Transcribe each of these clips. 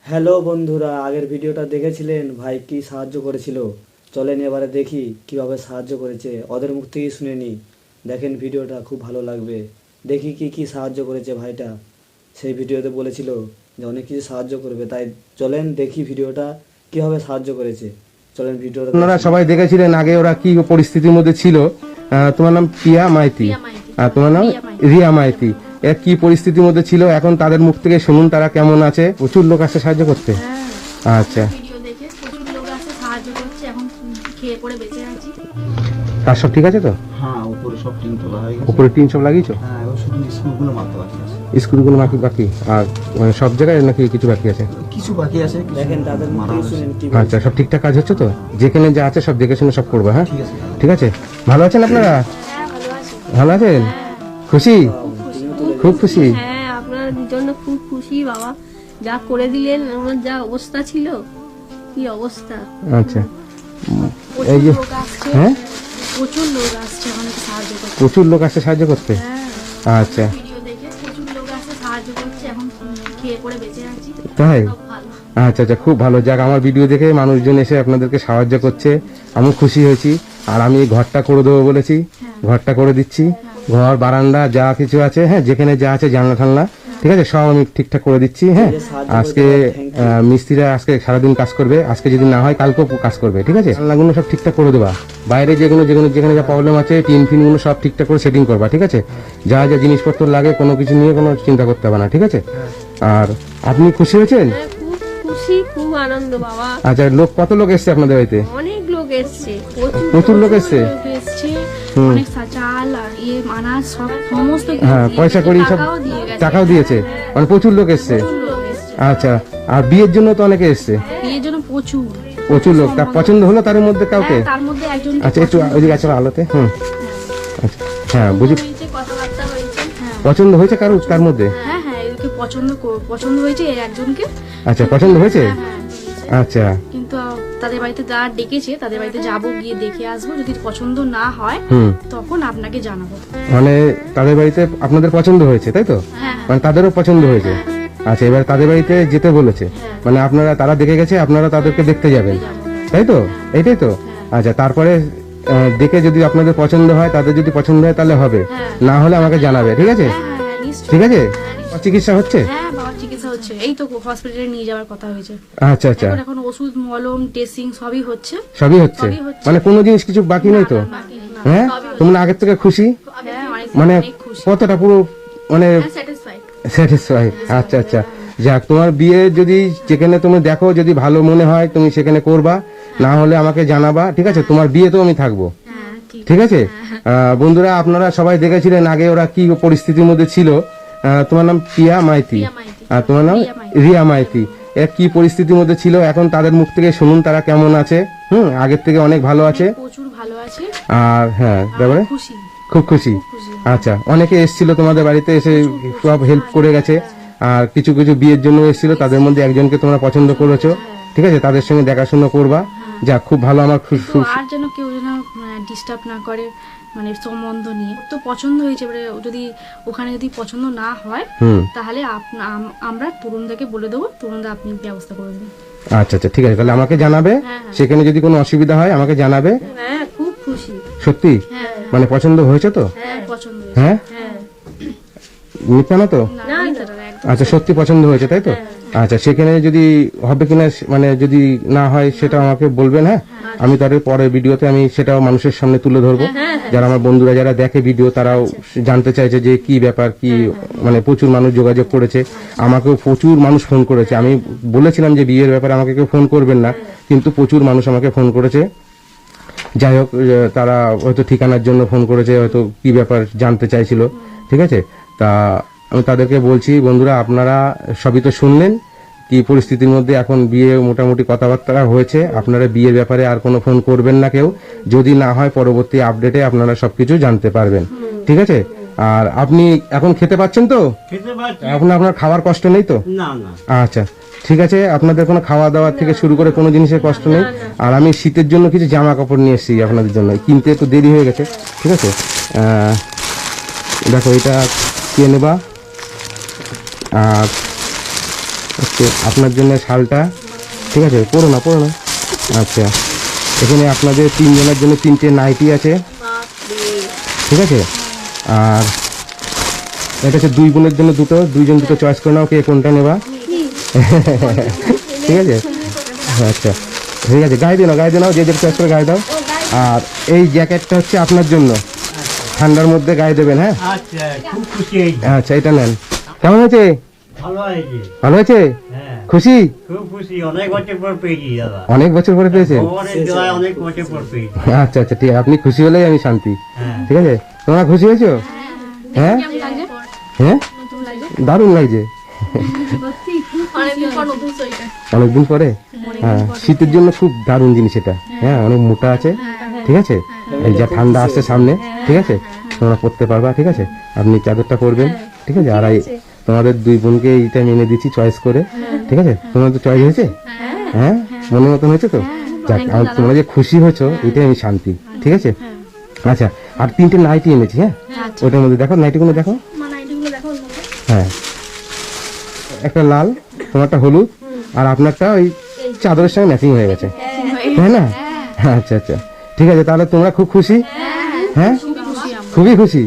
Hello বন্ধুরা, আগের ভিডিওটা দেখেছিলেন ভাই কি সাহায্য করেছিল। চলেন এবারে দেখি কিভাবে সাহায্য করেছে, ওদের মুখ থেকেই শুনে নি। দেখেন ভিডিওটা, খুব ভালো লাগবে। দেখি কি কি সাহায্য করেছে ভাইটা। সেই ভিডিওতে বলেছিল যে অনেক কিছু সাহায্য করবে, তাই চলেন দেখি ভিডিওটা কিভাবে সাহায্য করেছে। চলেন ভিডিওটা আপনারা সবাই দেখেছিলেন আগে ওরা কি পরিস্থিতির মধ্যে ছিল। তোমার নাম পিয়া মাইতি আর তোমার নাম রিয়া মাইতি। এরা কি পরিস্থিতির মধ্যে ছিল, এখন তাদের মুখ থেকে শুনুন তারা কেমন আছে। প্রচুর লোক আসছে সাহায্য করতে। আচ্ছা, ভিডিও দেখে প্রচুর লোক আসে সাহায্য করছে, এখন খেয়ে পড়ে বেঁচে আছি। তার সব ঠিক আছে তো? হ্যাঁ, উপরে সব টিন তোলা হয়ে গেছে। উপরে টিন সব লাগিয়েছো? হ্যাঁ, এবার শুধু স্কুলগুলো মাত্র বাকি আছে। স্কুলগুলো বাকি বাকি আর মানে সব জায়গায় নাকি কিছু বাকি আছে? কিছু বাকি আছে, কিছু দেখেন তাদের মুখ মারা থেকে হয়েছে। শুনেন কি আচ্ছা, সব ঠিকঠাক কাজ হচ্ছে তো? যেখানে যা আছে সব দেখে শুনে সব করবে। হ্যাঁ ঠিক আছে। ঠিক আছে, ভালো আছেন আপনারা? হ্যাঁ, ভালো আছি। ভালো আছেন? খুশি? খুব খুশি? হ্যাঁ, আপনার জন্য খুব খুশি বাবা, যা করে দিলেন। আমার যা অবস্থা ছিল, কি অবস্থা। আচ্ছা, প্রচুর এই যে লোক আসছে, হ্যাঁ প্রচুর লোক আসছে আমাকে সাহায্য করতে। প্রচুর লোক আসছে সাহায্য করতে। হ্যাঁ, আচ্ছা ভিডিও দেখে প্রচুর লোক আসছে সাহায্য করছে, এখন খেয়ে পড়ে বেঁচে আছি। তাই? সব ভালো। আচ্ছা আচ্ছা, খুব ভালো। যাক, আমার ভিডিও দেখে মানুষজন এসে আপনাদেরকে সাহায্য করছে, আমি খুশি হয়েছি। আর আমি এই ঘরটা করে দেবো বলেছি, ঘরটা করে দিচ্ছি। ঘর বারান্দা যা কিছু আছে, হ্যাঁ যেখানে যা আছে জানলা ঠান্লা, ঠিক আছে, সব আমি ঠিকঠাক করে দিচ্ছি। হ্যাঁ, আজকে মিস্ত্রিরা আজকে সারাদিন কাজ করবে, আজকে যদি না হয় কালকেও কাজ করবে, ঠিক আছে। জানলাগুলো সব ঠিকঠাক করে দেবা, বাইরে যেগুলো যেগুলো যেখানে যা প্রবলেম আছে টিন ফিনগুলো সব ঠিকঠাক করে সেটিং করবা, ঠিক আছে। যা যা জিনিসপত্র লাগে কোনো কিছু নিয়ে কোনো চিন্তা করতে হবে না, ঠিক আছে। আর আপনি খুশি হয়েছেন? হ্যাঁ, খুব খুশি, খুব আনন্দ বাবা। আচ্ছা, লোক কত লোক এসছে আপনাদের বাড়িতে? অনেক লোক এসছে, প্রচুর লোক এসছে? লোক এসছে, অনেক চাল আর আনাজ সব সমস্ত কিছু হ্যাঁ, দিয়ে পয়সা গেছে, কড়ি সব টাকাও দিয়ে গেছে। টাকাও দিয়েছে, মানে প্রচুর লোক এসছে। প্রচুর লোক এসছে। আচ্ছা, আর বিয়ের জন্য তো অনেকে এসছে, বিয়ের জন্য প্রচুর প্রচুর লোক। তা পছন্দ হলো তার মধ্যে কাউকে? তার মধ্যে একজন আচ্ছা, একটু ওইদিকে আছে আলোতে। আচ্ছা, হ্যাঁ বুঝি। হয়েছে, কথাবার্তা হয়েছে। হ্যাঁ পছন্দ হয়েছে কারো তার মধ্যে? হ্যাঁ হ্যাঁ, এদেরকে পছন্দ হয়েছে এই একজনকে। আচ্ছা, পছন্দ হয়েছে। হ্যাঁ হ্যাঁ, আচ্ছা কিন্তু তাদের বাড়িতে যা ডেকেছে তাদের বাড়িতে যাবো, গিয়ে দেখে আসবো। যদি পছন্দ না হয় তখন আপনাকে জানাবো। মানে তাদের বাড়িতে আপনাদের পছন্দ হয়েছে তাই তো? হ্যাঁ মানে তাদেরও পছন্দ হয়েছে। আচ্ছা, এবার তাদের বাড়িতে যেতে বলেছে, মানে আপনারা তারা দেখে গেছে, আপনারা তাদেরকে দেখতে যাবেন তাই তো? এইটাই তো? আচ্ছা, তারপরে দেখে যদি আপনাদের পছন্দ হয়, তাদের যদি পছন্দ হয় তাহলে হবে, না হলে আমাকে জানাবে, ঠিক আছে? হ্যাঁ হ্যাঁ, নিশ্চয়ই। ঠিক আছে, চিকিৎসা হচ্ছে? হ্যাঁ, বাবার চিকিৎসা হচ্ছে, এই তো হসপিটালে নিয়ে যাওয়ার কথা হয়েছে। আচ্ছা আচ্ছা, এখন ওষুধ মলম ড্রেসিং সবই হচ্ছে। সবই হচ্ছে, সবই হচ্ছে। মানে কোনো জিনিস কিছু বাকি নেই তো? হ্যাঁ, তোমরা আগের থেকে খুশি? হ্যাঁ, মানে অনেক খুশি, কতটা পুরো মানে স্যাটিসফাইড। স্যাটিসফাই? আচ্ছা আচ্ছা, যাক, তোমার বিয়ে যদি যেখানে তুমি দেখো যদি ভালো মনে হয় তুমি সেখানে করবা, না হলে আমাকে জানাবা, ঠিক আছে। তোমার বিয়ে তো আমি থাকবো, হ্যাঁ ঠিক। ঠিক আছে। বন্ধুরা, আপনারা সবাই দেখেছিলেন আগে ওরা কি পরিস্থিতির মধ্যে ছিল। তোমার নাম পিয়া মাইতি আর তোমার নাম রিয়া মাইতি। এরা কি পরিস্থিতির মধ্যে ছিল, এখন তাদের মুখ থেকে শুনুন তারা কেমন আছে। আগের থেকে অনেক ভালো আছে। প্রচুর ভালো আছে, আর হ্যাঁ, তারপরে খুশি। খুব খুশি। আচ্ছা, অনেকে এসেছিল তোমাদের বাড়িতে, এসে সব হেল্প করে গেছে। আর কিছু কিছু বিয়ের জন্য এসেছিল, তাদের মধ্যে একজনকে তোমরা পছন্দ করেছো, ঠিক আছে। তাদের সঙ্গে দেখাশোনা করবা। যাক, খুব ভালো। আমার তো আর যেন কেউ যেন ডিস্টার্ব না করে, মানে সম্বন্ধ নিয়ে তো পছন্দ হয়েছে। এবারে যদি ওখানে যদি পছন্দ না হয় তাহলে আমরা তরুণদাকে বলে দেবো, তরুণদা আপনি ব্যবস্থা করে দেবেন। আচ্ছা আচ্ছা, ঠিক আছে, তাহলে আমাকে জানাবে। সেখানে যদি কোনো অসুবিধা হয় আমাকে জানাবে। হ্যাঁ, খুব খুশি। সত্যি? হ্যাঁ মানে পছন্দ হয়েছে তো? হ্যাঁ, পছন্দ হয়েছে। হ্যাঁ, হ্যাঁ, মিথ্যা না তো? না মিথ্যা না, একদম। আচ্ছা, সত্যি পছন্দ হয়েছে তাই তো? আচ্ছা, সেখানে যদি হবে কিনা, মানে যদি না হয় সেটা আমাকে বলবেন। হ্যাঁ, আমি তাদের পরের ভিডিওতে আমি সেটাও মানুষের সামনে তুলে ধরবো। যারা আমার বন্ধুরা যারা দেখে ভিডিও, তারাও জানতে চাইছে যে কি ব্যাপার, কি মানে প্রচুর মানুষ যোগাযোগ করেছে, আমাকেও প্রচুর মানুষ ফোন করেছে। আমি বলেছিলাম যে বিয়ের ব্যাপারে আমাকে কেউ ফোন করবেন না, কিন্তু প্রচুর মানুষ আমাকে ফোন করেছে। যাই হোক, তারা হয়তো ঠিকানার জন্য ফোন করেছে, হয়তো কি ব্যাপার জানতে চাইছিল, ঠিক আছে। তা আমি তাদেরকে বলছি, বন্ধুরা আপনারা সবই তো শুনলেন কি পরিস্থিতির মধ্যে এখন বিয়ে মোটামুটি কথাবার্তা হয়েছে। আপনারা বিয়ের ব্যাপারে আর কোনো ফোন করবেন না কেউ, যদি না হয় পরবর্তী আপডেটে আপনারা সবকিছু জানতে পারবেন, ঠিক আছে। আর আপনি এখন খেতে পাচ্ছেন তো? এখন আপনার খাওয়ার কষ্ট নেই তো? না না, আচ্ছা, ঠিক আছে, আপনাদের কোনো খাওয়া দাওয়া থেকে শুরু করে কোনো জিনিসের কষ্ট নেই। আর আমি শীতের জন্য কিছু জামা কাপড় নিয়ে এসেছি আপনাদের জন্য, কিনতে একটু দেরি হয়ে গেছে, ঠিক আছে। দেখো, এটা কিনে নেবা। আর ওকে, আপনার জন্য শালটা, ঠিক আছে, পরো না। আচ্ছা, এখানে আপনাদের 3 জনের জন্য 3টে নাইটি আছে, ঠিক আছে। আর এটা হচ্ছে 2 বোনের জন্য 2টো, 2জন 2টো চয়েস করে নাও কে কোনটা নেবা। ঠিক আছে, আচ্ছা ঠিক আছে, গায়ে দিয়ে নাও যে যে চয়েস করে গায়ে দাও। আর এই জ্যাকেটটা হচ্ছে আপনার জন্য, ঠান্ডার মধ্যে গায়ে দেবেন। হ্যাঁ আচ্ছা, খুব খুশি হয়েছি। আচ্ছা, এটা নেন। কেমন হয়েছে? ভালো হয়েছে। ভালো হয়েছে? হ্যাঁ, খুশি? খুব খুশি। অনেক বছর পর পেয়েছি দাদা। অনেক বছর পরে পেয়েছেন? ভগবানের দয়ায় অনেক বছর পর পেয়েছি। আচ্ছা আচ্ছা, ঠিক আছে, আপনি খুশি হলেই আমি শান্তি। হ্যাঁ। ঠিক আছে, তোমরা খুশি হয়েছো? হ্যাঁ হ্যাঁ, দারুণ লাগছে। অনেকদিন পরে? হ্যাঁ, শীতের জন্য খুব দারুণ জিনিস এটা। হ্যাঁ, অনেক মোটা আছে, ঠিক আছে। এই যা ঠান্ডা আসছে সামনে, ঠিক আছে, তোমরা পরতে পারবা। ঠিক আছে, আপনি চাদরটা পরবেন, ঠিক আছে। আর এই তোমাদের 2 বোনকে এইটা আমি এনে দিচ্ছি চয়েস করে, ঠিক আছে। তোমার তো চয়েস হয়েছে? হ্যাঁ, মনের মতন হয়েছে তো? যাক, তোমরা যে খুশি হয়েছো এটাই আমি শান্তি। ঠিক আছে, আচ্ছা। আর 3টে নাইটি এনেছি। হ্যাঁ, ওটার মধ্যে দেখো, নাইটিগুলো দেখো। হ্যাঁ, একটা লাল, তোমারটা হলুদ, আর আপনারটা ওই চাদরের সঙ্গে ম্যাচিং হয়ে গেছে, তাই না? আচ্ছা আচ্ছা, ঠিক আছে, তাহলে তোমরা খুব খুশি? হ্যাঁ, খুবই খুশি।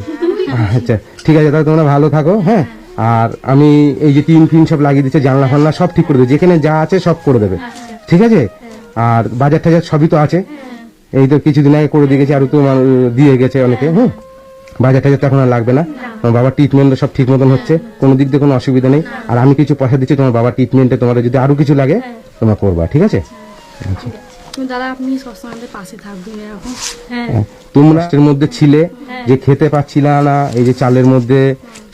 আচ্ছা ঠিক আছে, তাহলে তোমরা ভালো থাকো। হ্যাঁ, আর আমি এই যে টিন ফিন সব লাগিয়ে দিচ্ছে, জানলা ফান্না সব ঠিক করে দেবে, যেখানে যা আছে সব করে দেবে, ঠিক আছে। আর বাজার টাজার সবই তো আছে, এই তো কিছুদিন আগে করে দিয়ে গেছে, আরও তো দিয়ে গেছে অনেকে। বাজার টাজার তো এখন আর লাগবে না। তোমার বাবার ট্রিটমেন্ট সব ঠিক মতন হচ্ছে, কোনো দিক দিয়ে কোনো অসুবিধা নেই। আর আমি কিছু পয়সা দিচ্ছি তোমার বাবার ট্রিটমেন্টে, তোমার যদি আরও কিছু লাগে তোমরা করবা, ঠিক আছে। আচ্ছা, দাদা আপনি সবসময় আমাদের পাশে থাকবেন এরকম। তোমরা রাষ্ট্রের মধ্যে ছিলে যে খেতে পাচ্ছিল না, এই যে চালের মধ্যে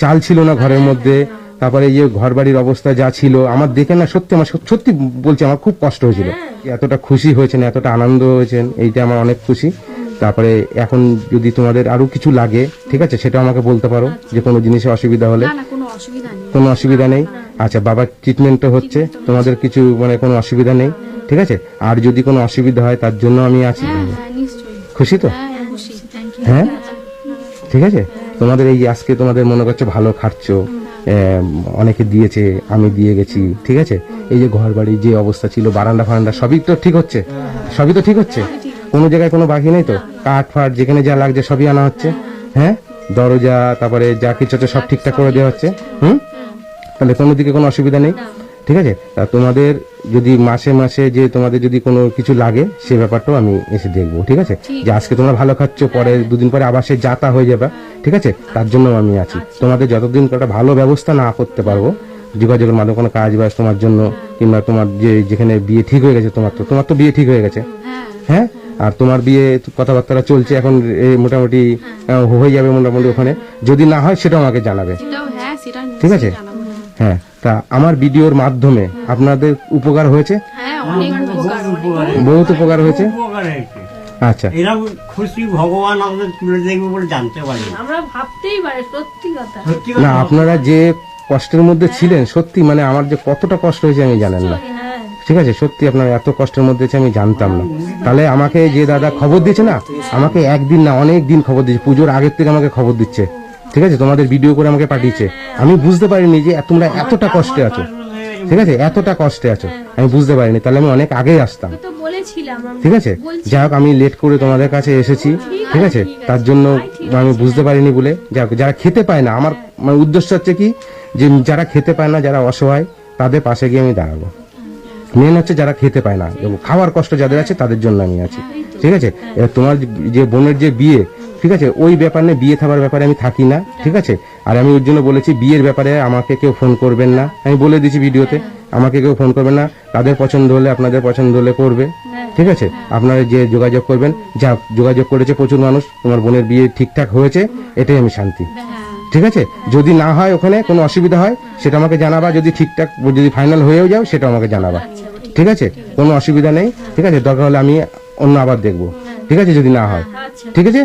চাল ছিল না ঘরের মধ্যে, তারপরে এই যে ঘর বাড়ির অবস্থা যা ছিল, আমার দেখে না সত্যি, আমার সত্যি বলছি, আমার খুব কষ্ট হয়েছিল। এতটা খুশি হয়েছেন, এতটা আনন্দ হয়েছেন, এইটা আমার অনেক খুশি। তারপরে এখন যদি তোমাদের আরো কিছু লাগে, ঠিক আছে, সেটা আমাকে বলতে পারো, যে কোনো জিনিসে অসুবিধা হলে। না কোনো অসুবিধা নেই। কোনো অসুবিধা নেই? আচ্ছা, বাবার ট্রিটমেন্টও হচ্ছে, তোমাদের কিছু মানে কোনো অসুবিধা নেই, ঠিক আছে। আর যদি কোনো অসুবিধা হয় তার জন্য আমি আছি। নিশ্চয়ই খুশি তো? খুশি। হ্যাঁ, ঠিক আছে। তোমাদের এই যে আজকে তোমাদের মনে করছো ভালো খাচ্ছ, অনেকে দিয়েছে, আমি দিয়ে গেছি, ঠিক আছে। এই যে ঘর বাড়ির যে অবস্থা ছিল, বারান্দা ফারান্দা সবই তো ঠিক হচ্ছে, সবই তো ঠিক হচ্ছে, কোনো জায়গায় কোনো বাকি নেই তো? কাঠ ফাট যেখানে যা লাগছে সবই আনা হচ্ছে। হ্যাঁ, দরজা তারপরে যা কিছু হচ্ছে সব ঠিকঠাক করে দেওয়া হচ্ছে। তাহলে কোনো দিকে কোনো অসুবিধা নেই, ঠিক আছে। তা তোমাদের যদি মাসে মাসে যে তোমাদের যদি কোনো কিছু লাগে সে ব্যাপারটাও আমি এসে দেখবো, ঠিক আছে। যে আজকে তোমরা ভালো খাচ্ছ, পরে 2 দিন পরে আবার সে যাতা হয়ে যাবে, ঠিক আছে, তার জন্য আমি আছি। তোমাদের যতদিন একটা ভালো ব্যবস্থা না করতে পারবো, যোগাযোগের মাধ্যমে কোনো কাজ বাজ তোমার জন্য, কিংবা তোমার যে যেখানে বিয়ে ঠিক হয়ে গেছে, তোমার তো বিয়ে ঠিক হয়ে গেছে। হ্যাঁ, আর তোমার বিয়ে কথাবার্তা চলছে এখন, মোটামুটি হয়ে যাবে মোটামুটি। ওখানে যদি না হয় সেটাও আমাকে জানাবে, ঠিক আছে। হ্যাঁ, তা আমার ভিডিওর মাধ্যমে আপনাদের উপকার হয়েছে? বহুত উপকার হয়েছে। উপকার হয়েছে। আচ্ছা, এরকম খুশি ভগবান আমাদের তুলে দেখবে বলে জানতে পারি। আমরা ভাবতেই পারি, সত্যি কথা। সত্যি না, কথা। আপনারা যে কষ্টের মধ্যে ছিলেন, সত্যি মানে আমার যে কতটা কষ্ট হয়েছে আমি জানেন না, ঠিক আছে। সত্যি আপনারা এত কষ্টের মধ্যে আছে আমি জানতাম না। তাহলে আমাকে যে দাদা খবর দিয়েছে না, আমাকে একদিন না অনেক দিন খবর দিয়েছে, পুজোর আগের থেকে আমাকে খবর দিচ্ছে, ঠিক আছে। তোমাদের ভিডিও করে আমাকে পাঠিয়েছে, আমি বুঝতে পারিনি যে তোমরা এতটা কষ্টে আছো, ঠিক আছে, এতটা কষ্টে আছো আমি বুঝতে পারিনি। তাহলে আমি অনেক আগেই আসতাম, তো বলেছিলাম আমরা। ঠিক আছে। যাই হোক, আমি লেট করে তোমাদের কাছে এসেছি, ঠিক আছে, তার জন্য আমি বুঝতে পারিনি বলে। যাই হোক, যারা খেতে পায় না, আমার মানে উদ্দেশ্য হচ্ছে কি, যে যারা খেতে পায় না, যারা অসহায়, তাদের পাশে গিয়ে আমি দাঁড়াবো। মেন হচ্ছে যারা খেতে পায় না এবং খাওয়ার কষ্ট যাদের আছে তাদের জন্য আমি আছি, ঠিক আছে। এবার তোমার যে বোনের যে বিয়ে, ঠিক আছে, ওই ব্যাপার নিয়ে বিয়ে থাকার ব্যাপারে আমি থাকি না, ঠিক আছে। আর আমি ওর জন্য বলেছি বিয়ের ব্যাপারে আমাকে কেউ ফোন করবেন না, আমি বলে দিয়েছি ভিডিওতে, আমাকে কেউ ফোন করবেন না। তাদের পছন্দ হলে, আপনাদের পছন্দ হলে করবে, ঠিক আছে। আপনারা যে যোগাযোগ করবেন, যা যোগাযোগ করেছে প্রচুর মানুষ, তোমার বোনের বিয়ে ঠিকঠাক হয়েছে, এটাই আমি শান্তি, ঠিক আছে। যদি না হয় ওখানে কোনো অসুবিধা হয় সেটা আমাকে জানাবা, যদি ঠিকঠাক যদি ফাইনাল হয়েও যাও সেটা আমাকে জানাবা, ঠিক আছে। কোনো অসুবিধা নেই, ঠিক আছে। দরকার হলে আমি অন্য আবার দেখবো, ঠিক আছে, যদি না হয়, ঠিক আছে।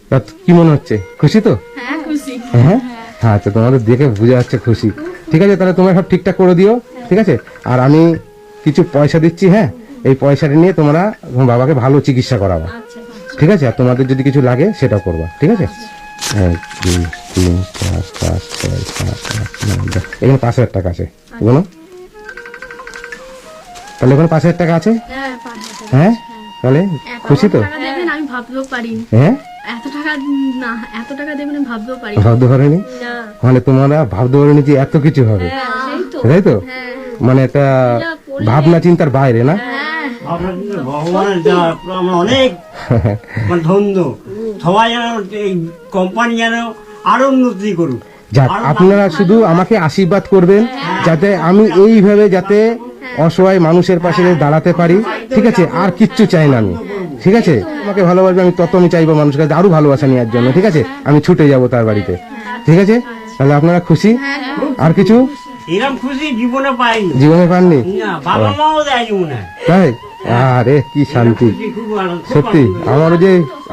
তা কি মনে হচ্ছে, খুশি তো? হ্যাঁ, আচ্ছা, তোমাদের দেখে বোঝা যাচ্ছে খুশি, ঠিক আছে। তাহলে তোমরা সব ঠিকঠাক করে দিও, ঠিক আছে। আর আমি কিছু পয়সা দিচ্ছি, হ্যাঁ, এই পয়সাটা নিয়ে তোমরা তোমার বাবাকে ভালো চিকিৎসা করাবা, ঠিক আছে। আর তোমাদের যদি কিছু লাগে সেটাও করবা, ঠিক আছে। 1 2 3 4 5 6 7 8 9 10, এখানে 5,000 টাকা আছে, বলো তাহলে ওখানে 5,000 টাকা আছে হ্যাঁ 5,000 টাকা। হ্যাঁ তাহলে খুশি তো টাকা দেবেন আমি ভাবতেও পারিনি, হ্যাঁ এত টাকা না, এত টাকা দেবেন আমি ভাবতেও পারি ভাবতে পারেনি না। মানে তোমরা ভাবতে পারেনি যে এত কিছু হবে সেই তো তাই তো মানে একটা ভাবনা চিন্তার বাইরে না আপনার কিন্তু ভগবানের দেওয়া আমরা অনেক মানে ধন্য। সবাই যেন এই কোম্পানি যেন আরো উন্নতি করুক। যাক আপনারা শুধু আমাকে আশীর্বাদ করবেন যাতে আমি এইভাবে যাতে অসহায় মানুষের পাশে দাঁড়াতে পারি, ঠিক আছে? আর কিচ্ছু চাই না আমি, ঠিক আছে? আমাকে ভালোবাসবে আমি তত আমি চাইবো মানুষের কাছে আরো ভালোবাসা নেওয়ার জন্য, ঠিক আছে? আমি ছুটে যাব তার বাড়িতে, ঠিক আছে? তাহলে আপনারা খুশি? আর কিছু এরকম খুশি জীবনে পাইনি, জীবনে পাননি? না বাবা মাও দেয়নি মনে হয়। তাই? আরে কি শান্তি, খুশি, খুব আনন্দ, খুব সত্যি আনন্দ।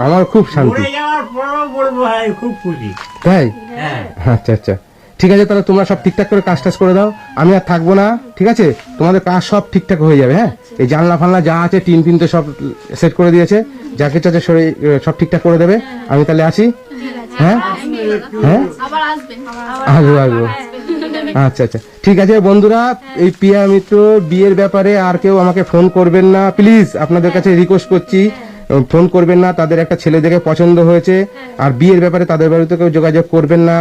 আমার খুব শান্তি। মরে যাওয়ার পরেও বলবো হ্যাঁ খুব খুশি। তাই? হ্যাঁ আচ্ছা আচ্ছা ঠিক আছে, তাহলে তোমরা সব ঠিকঠাক করে কাজ টাজ করে দাও, আমি আর থাকবো না, ঠিক আছে? তোমাদের কাজ সব ঠিকঠাক হয়ে যাবে। হ্যাঁ, এই জানলা ফানলা যা আছে টিন ফিন তো সব সেট করে দিয়েছে, যা কিছু আছে সব ঠিকঠাক করে দেবে। আমি তাহলে আসি। হ্যাঁ হ্যাঁ আবার আসবেন, আসবো আসবো। আচ্ছা আচ্ছা ঠিক আছে বন্ধুরা, এই পিয়া মিত্র বিয়ের ব্যাপারে আর কেউ আমাকে ফোন করবেন না প্লিজ, আপনাদের কাছে রিকোয়েস্ট করছি, ফোন করবেন না। তাদের একটা ছেলে দেখে পছন্দ হয়েছে, আর বিয়ের ব্যাপারে তাদের বাড়িতে কেউ যোগাযোগ করবেন না,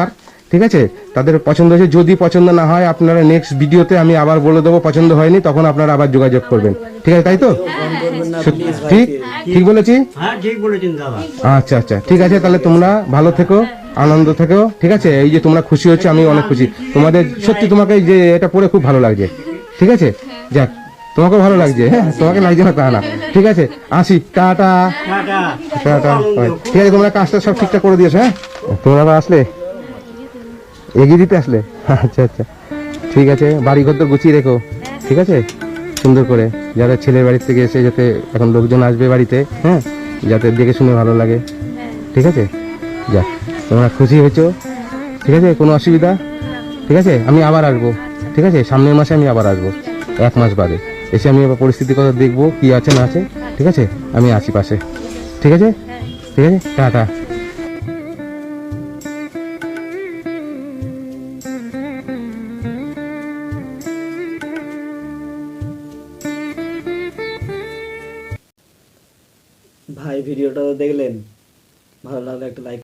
ঠিক আছে? তাদের পছন্দ হয়েছে, যদি পছন্দ না হয় আপনারা নেক্সট ভিডিওতে আমি আবার বলে দেবো পছন্দ হয়নি, তখন আপনারা আবার যোগাযোগ করবেন, ঠিক আছে? তাই তো? ফোন করবেন না সত্যি? প্লিজ ঠিক ভাইকে। ঠিক বলেছি? হ্যাঁ ঠিক বলেছেন দাদা। আচ্ছা আচ্ছা ঠিক আছে, তাহলে তোমরা ভালো থেকো, আনন্দ থেকো, ঠিক আছে? এই যে তোমরা খুশি হচ্ছে, আমি অনেক খুশি তোমাদের, সত্যি তোমাকে যে এটা পরে খুব ভালো লাগছে, ঠিক আছে? যাক তোমাকেও ভালো লাগছে, হ্যাঁ তোমাকে লাগছে না তা না, ঠিক আছে? আসি, টাটা টাটা। টাটা। ঠিক আছে, তোমরা কাজটা সব ঠিকঠাক করে দিয়েছো? হ্যাঁ, তোমরা আবার আসলে এগিয়ে দিতে আসলে, আচ্ছা আচ্ছা ঠিক আছে। বাড়ি ঘর তো গুছিয়ে রেখো, ঠিক আছে? সুন্দর করে, যারা ছেলের বাড়ি থেকে এসে যাতে এখন লোকজন আসবে বাড়িতে, হ্যাঁ, যাতে দেখে শুনে ভালো লাগে, ঠিক আছে? যাক তোমরা খুশি হয়েছো, ঠিক আছে? কোনো অসুবিধা? ঠিক আছে, আমি আবার আসবো, ঠিক আছে? সামনের মাসে আমি আবার আসবো, 1 মাস বাদে এসে আমি আবার পরিস্থিতির কথা দেখবো কি আছে না আছে, ঠিক আছে? আমি আসি পাশে, ঠিক আছে? ঠিক আছে, টাটা। ভাই ভিডিওটা তো দেখলেন, ভালো লাগলে একটা লাইক